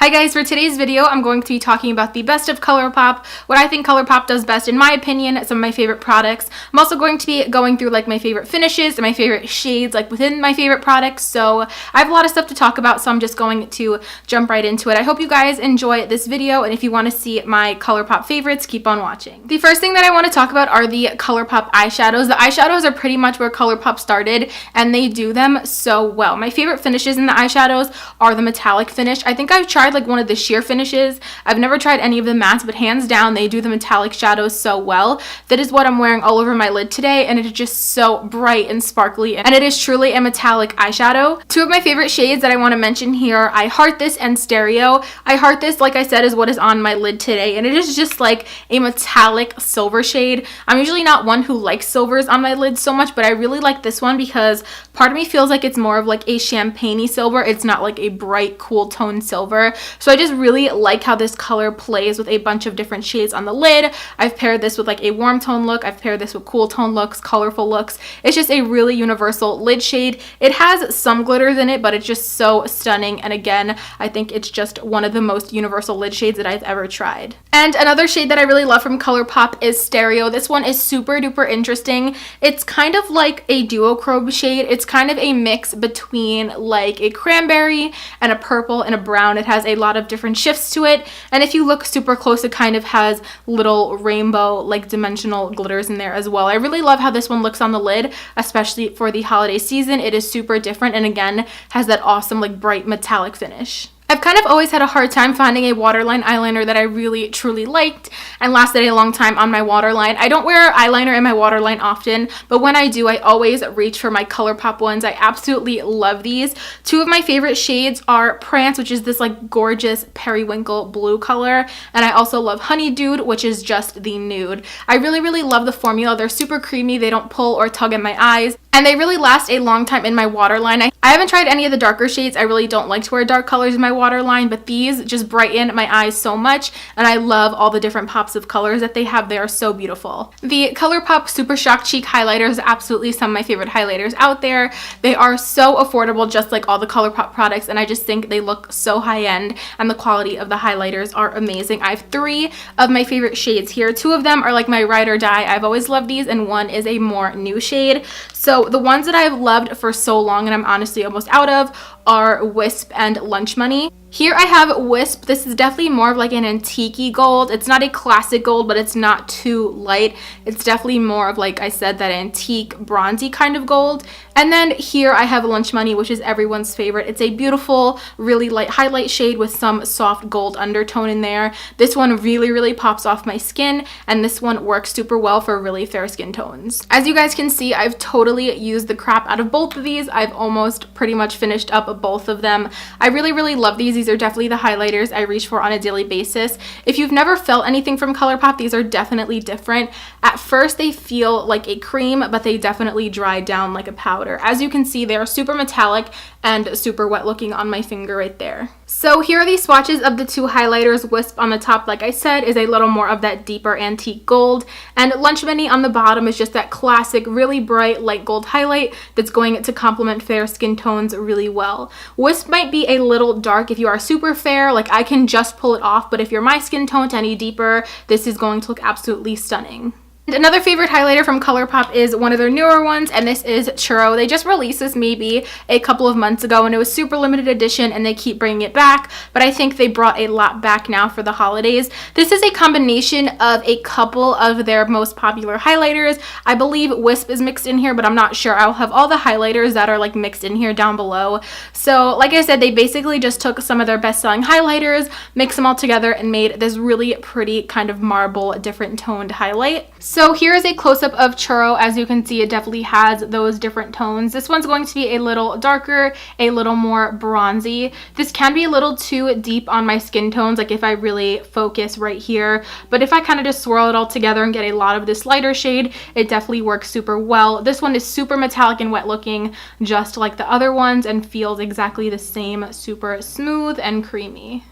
Hi guys, for today's video, I'm going to be talking about the best of Colourpop, what I think Colourpop does best in my opinion, some of my favorite products. I'm also going to be going through like my favorite finishes and my favorite shades like within my favorite products. So I have a lot of stuff to talk about, so I'm just going to jump right into it. I hope you guys enjoy this video, and if you want to see my Colourpop favorites, keep on watching. The first thing that I want to talk about are the Colourpop eyeshadows. The eyeshadows are pretty much where Colourpop started, and they do them so well. My favorite finishes in the eyeshadows are the metallic finish. I think I've tried like one of the sheer finishes. I've never tried any of the mattes, but hands down they do the metallic shadows so well. That is what I'm wearing all over my lid today, and it is just so bright and sparkly, and it is truly a metallic eyeshadow. Two of my favorite shades that I want to mention here, I Heart This and Stereo. I Heart This, like I said, is what is on my lid today, and it is just like a metallic silver shade. I'm usually not one who likes silvers on my lid so much, but I really like this one because part of me feels like it's more of like a champagne-y silver. It's not like a bright, cool tone silver. So I just really like how this color plays with a bunch of different shades on the lid. I've paired this with like a warm tone look. I've paired this with cool tone looks, colorful looks. It's just a really universal lid shade. It has some glitters in it, but it's just so stunning. And again, I think it's just one of the most universal lid shades that I've ever tried. And another shade that I really love from Colourpop is Stereo. This one is super duper interesting. It's kind of like a duochrome shade. It's kind of a mix between like a cranberry and a purple and a brown. It has a lot of different shifts to it, and if you look super close, it kind of has little rainbow like dimensional glitters in there as well. I really love how this one looks on the lid, especially for the holiday season. It is super different, and again has that awesome like bright metallic finish. I've kind of always had a hard time finding a waterline eyeliner that I really truly liked and lasted a long time on my waterline. I don't wear eyeliner in my waterline often, but when I do, I always reach for my Colourpop ones. I absolutely love these. Two of my favorite shades are Prance, which is this like gorgeous periwinkle blue color, and I also love Honeydude, which is just the nude. I really love the formula. They're super creamy. They don't pull or tug at my eyes, and they really last a long time in my waterline. I haven't tried any of the darker shades. I really don't like to wear dark colors in my waterline, but these just brighten my eyes so much, and I love all the different pops of colors that they have. They are so beautiful. The Colourpop Super Shock Cheek highlighter is absolutely some of my favorite highlighters out there. They are so affordable, just like all the Colourpop products, and I just think they look so high-end, and the quality of the highlighters are amazing. I have three of my favorite shades here. Two of them are like my ride or die. I've always loved these, and one is a more new shade. So the ones that I've loved for so long and I'm honestly almost out of are Wisp and Lunch Money. Here I have Wisp. This is definitely more of like an antique-y gold. It's not a classic gold, but it's not too light. It's definitely more of, like I said, that antique bronzy kind of gold. And then here I have Lunch Money, which is everyone's favorite. It's a beautiful, really light highlight shade with some soft gold undertone in there. This one really pops off my skin, and this one works super well for really fair skin tones. As you guys can see, I've totally used the crap out of both of these. I've almost pretty much finished up both of them. I really love these. These are definitely the highlighters I reach for on a daily basis. If you've never felt anything from Colourpop, these are definitely different. At first they feel like a cream, but they definitely dry down like a powder. As you can see, they are super metallic and super wet looking on my finger right there. So here are the swatches of the two highlighters. Wisp on the top, like I said, is a little more of that deeper antique gold, and Lunch Money on the bottom is just that classic really bright light gold highlight that's going to complement fair skin tones really well. Wisp might be a little dark if you are super fair, like I can just pull it off, but if you're my skin tone to any deeper, this is going to look absolutely stunning. And another favorite highlighter from Colourpop is one of their newer ones, and this is Churro. They just released this maybe a couple of months ago, and it was super limited edition, and they keep bringing it back, but I think they brought a lot back now for the holidays. This is a combination of a couple of their most popular highlighters. I believe Wisp is mixed in here, but I'm not sure. I'll have all the highlighters that are like mixed in here down below. So like I said, they basically just took some of their best-selling highlighters, mixed them all together, and made this really pretty kind of marble, different toned highlight. So here is a close-up of Churro. As you can see, it definitely has those different tones. This one's going to be a little darker, a little more bronzy. This can be a little too deep on my skin tones, like if I really focus right here. But if I kind of just swirl it all together and get a lot of this lighter shade, it definitely works super well. This one is super metallic and wet looking, just like the other ones, and feels exactly the same, super smooth and creamy.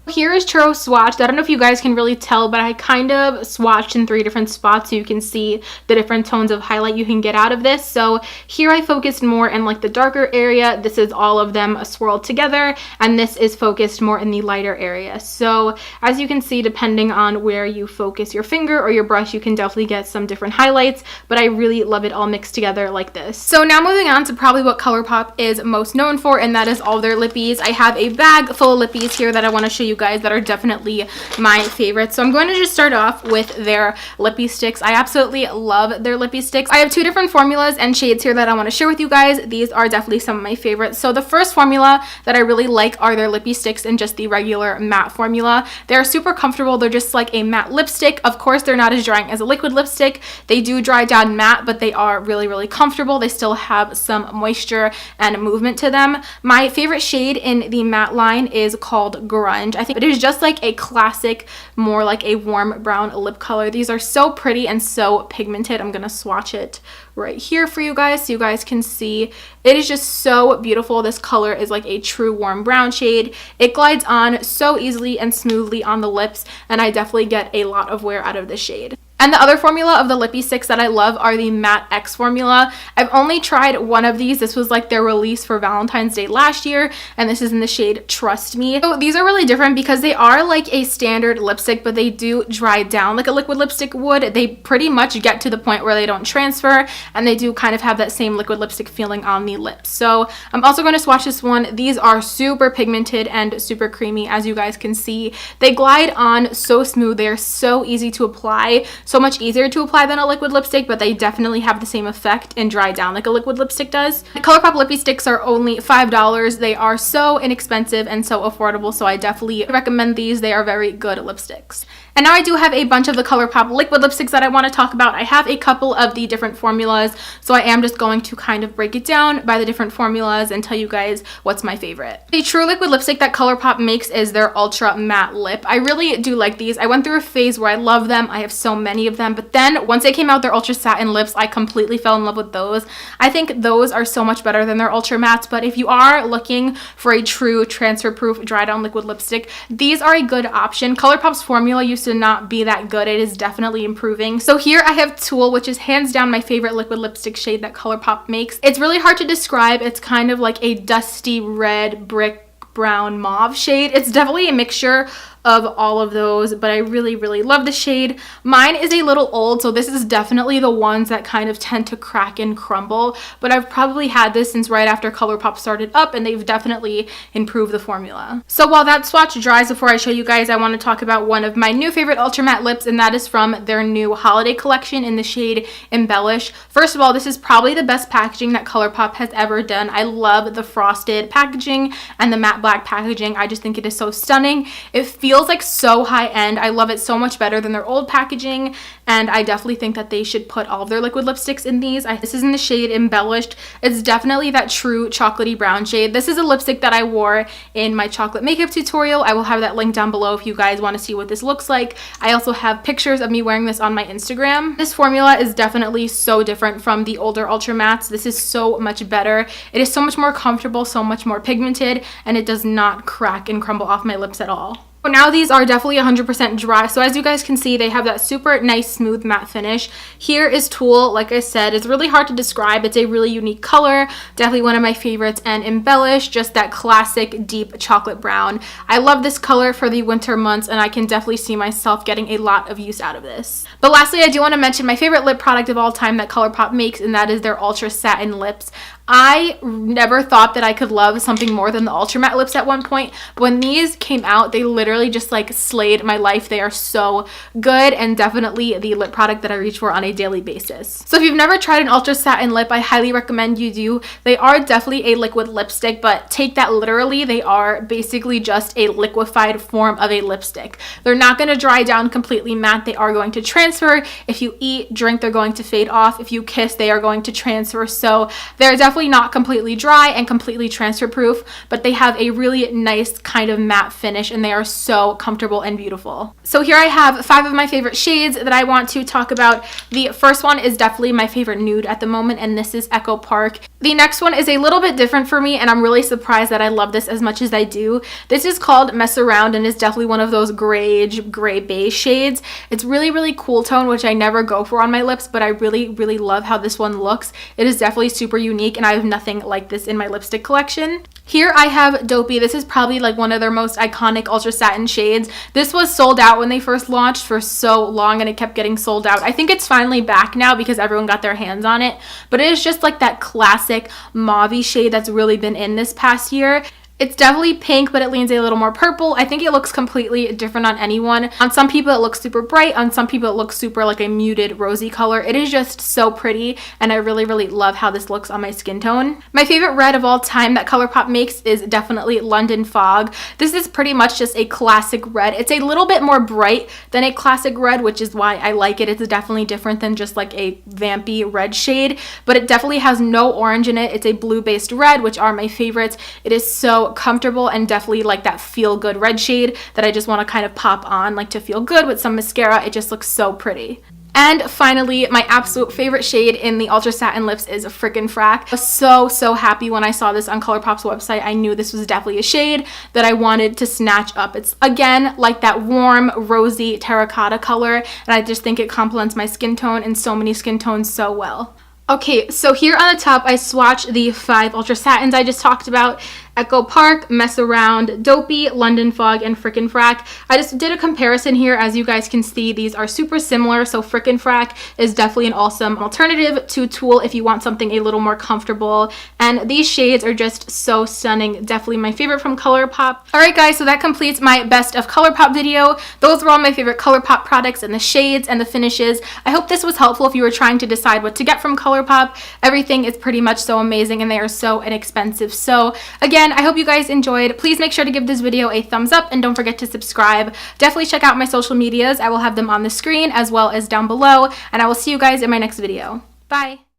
Here is Churro swatched. I don't know if you guys can really tell, but I kind of swatched in 3 different spots so you can see the different tones of highlight you can get out of this. So here I focused more in like the darker area. This is all of them swirled together, and this is focused more in the lighter area. So as you can see, depending on where you focus your finger or your brush, you can definitely get some different highlights, but I really love it all mixed together like this. So now moving on to probably what Colourpop is most known for, and that is all their lippies. I have a bag full of lippies here that I want to show you guys that are definitely my favorites. So I'm going to just start off with their Lippie sticks. I absolutely love their Lippie sticks. I have 2 different formulas and shades here that I want to share with you guys. These are definitely some of my favorites. So the first formula that I really like are their Lippie sticks in just the regular matte formula. They're super comfortable. They're just like a matte lipstick. Of course, they're not as drying as a liquid lipstick. They do dry down matte, but they are really, really comfortable. They still have some moisture and movement to them. My favorite shade in the matte line is called Grunge. I think it is just like a classic, more like a warm brown lip color. These are so pretty and so pigmented. I'm gonna swatch it right here for you guys so you guys can see. It is just so beautiful. This color is like a true warm brown shade. It glides on so easily and smoothly on the lips, and I definitely get a lot of wear out of this shade. And the other formula of the Lippie sticks that I love are the Matte X formula. I've only tried one of these. This was like their release for Valentine's Day last year, and this is in the shade Trust Me. So these are really different because they are like a standard lipstick, but they do dry down like a liquid lipstick would. They pretty much get to the point where they don't transfer, and they do kind of have that same liquid lipstick feeling on the lips. So I'm also going to swatch this one. These are super pigmented and super creamy, as you guys can see. They glide on so smooth. They're so easy to apply. So much easier to apply than a liquid lipstick, but they definitely have the same effect and dry down like a liquid lipstick does. The Colourpop Lippie sticks are only $5. They are so inexpensive and so affordable, so I definitely recommend these. They are very good lipsticks. And now I do have a bunch of the Colourpop liquid lipsticks that I want to talk about. I have a couple of the different formulas, so I am just going to kind of break it down by the different formulas and tell you guys what's my favorite. The true liquid lipstick that Colourpop makes is their Ultra Matte Lip. I really do like these. I went through a phase where I love them. I have so many of them, but then once they came out, their Ultra Satin lips, I completely fell in love with those. I think those are so much better than their Ultra Mattes, but if you are looking for a true transfer-proof dry-down liquid lipstick, these are a good option. Colourpop's formula used to not be that good. It is definitely improving. So here I have Tulle, which is hands down my favorite liquid lipstick shade that Colourpop makes. It's really hard to describe. It's kind of like a dusty red brick brown mauve shade. It's definitely a mixture of all of those, but I really, really love the shade. Mine is a little old, so this is definitely the ones that kind of tend to crack and crumble, but I've probably had this since right after Colourpop started up, and they've definitely improved the formula. So while that swatch dries, before I show you guys, I want to talk about one of my new favorite Ultra Matte lips, and that is from their new holiday collection in the shade Embellish. First of all, this is probably the best packaging that Colourpop has ever done. I love the frosted packaging and the matte black packaging. I just think it is so stunning. It feels like so high end. I love it so much better than their old packaging, and I definitely think that they should put all of their liquid lipsticks in these. This is in the shade Embellished. It's definitely that true chocolatey brown shade. This is a lipstick that I wore in my chocolate makeup tutorial. I will have that link down below if you guys want to see what this looks like. I also have pictures of me wearing this on my Instagram. This formula is definitely so different from the older Ultra Mattes. This is so much better. It is so much more comfortable, so much more pigmented, and it does not crack and crumble off my lips at all. Now these are definitely 100% dry, so as you guys can see, they have that super nice smooth matte finish. Here is Tulle. Like I said, it's really hard to describe. It's a really unique color, definitely one of my favorites, and Embellish, just that classic deep chocolate brown. I love this color for the winter months, and I can definitely see myself getting a lot of use out of this. But lastly, I do want to mention my favorite lip product of all time that Colourpop makes, and that is their Ultra Satin lips. I never thought that I could love something more than the Ultra Matte lips at one point, but when these came out, they literally just like slayed my life. They are so good, and definitely the lip product that I reach for on a daily basis. So if you've never tried an Ultra Satin lip, I highly recommend you do. They are definitely a liquid lipstick, but take that literally. They are basically just a liquefied form of a lipstick. They're not going to dry down completely matte. They are going to transfer. If you eat, drink, they're going to fade off. If you kiss, they are going to transfer. So they're definitely definitely not completely dry and completely transfer proof, but they have a really nice kind of matte finish and they are so comfortable and beautiful. So here I have 5 of my favorite shades that I want to talk about. The first one is definitely my favorite nude at the moment, and this is Echo Park. The next one is a little bit different for me, and I'm really surprised that I love this as much as I do. This is called Mess Around and is definitely one of those gray beige shades. It's really cool tone, which I never go for on my lips, but I really love how this one looks. It is definitely super unique, and I have nothing like this in my lipstick collection. Here I have Dopey. This is probably like one of their most iconic ultra satin shades. This was sold out when they first launched for so long, and it kept getting sold out. I think it's finally back now because everyone got their hands on it, but it is just like that classic mauve shade that's really been in this past year. It's definitely pink, but it leans a little more purple. I think it looks completely different on anyone. On some people it looks super bright, on some people it looks super like a muted rosy color. It is just so pretty, and I really love how this looks on my skin tone. My favorite red of all time that Colourpop makes is definitely London Fog. This is pretty much just a classic red. It's a little bit more bright than a classic red, which is why I like it. It's definitely different than just like a vampy red shade, but it definitely has no orange in it. It's a blue-based red, which are my favorites. It is so comfortable and definitely like that feel good red shade that I just want to kind of pop on like to feel good with some mascara. It just looks so pretty. And finally, my absolute favorite shade in the Ultra Satin Lips is Frickin' Frack. I was so happy when I saw this on Colourpop's website. I knew this was definitely a shade that I wanted to snatch up. It's again like that warm rosy terracotta color, and I just think it complements my skin tone and so many skin tones so well. Okay, so here on the top I swatched the 5 Ultra Satins I just talked about. Echo Park, Mess Around, Dopey, London Fog, and Frickin' Frack. I just did a comparison here. As you guys can see, these are super similar, so Frickin' Frack is definitely an awesome alternative to Tulle if you want something a little more comfortable, and these shades are just so stunning. Definitely my favorite from Colourpop. Alright guys, so that completes my best of Colourpop video. Those were all my favorite Colourpop products and the shades and the finishes. I hope this was helpful if you were trying to decide what to get from Colourpop. Everything is pretty much so amazing and they are so inexpensive. So again, I hope you guys enjoyed. Please make sure to give this video a thumbs up and don't forget to subscribe. Definitely check out my social medias. I will have them on the screen as well as down below, and I will see you guys in my next video. Bye!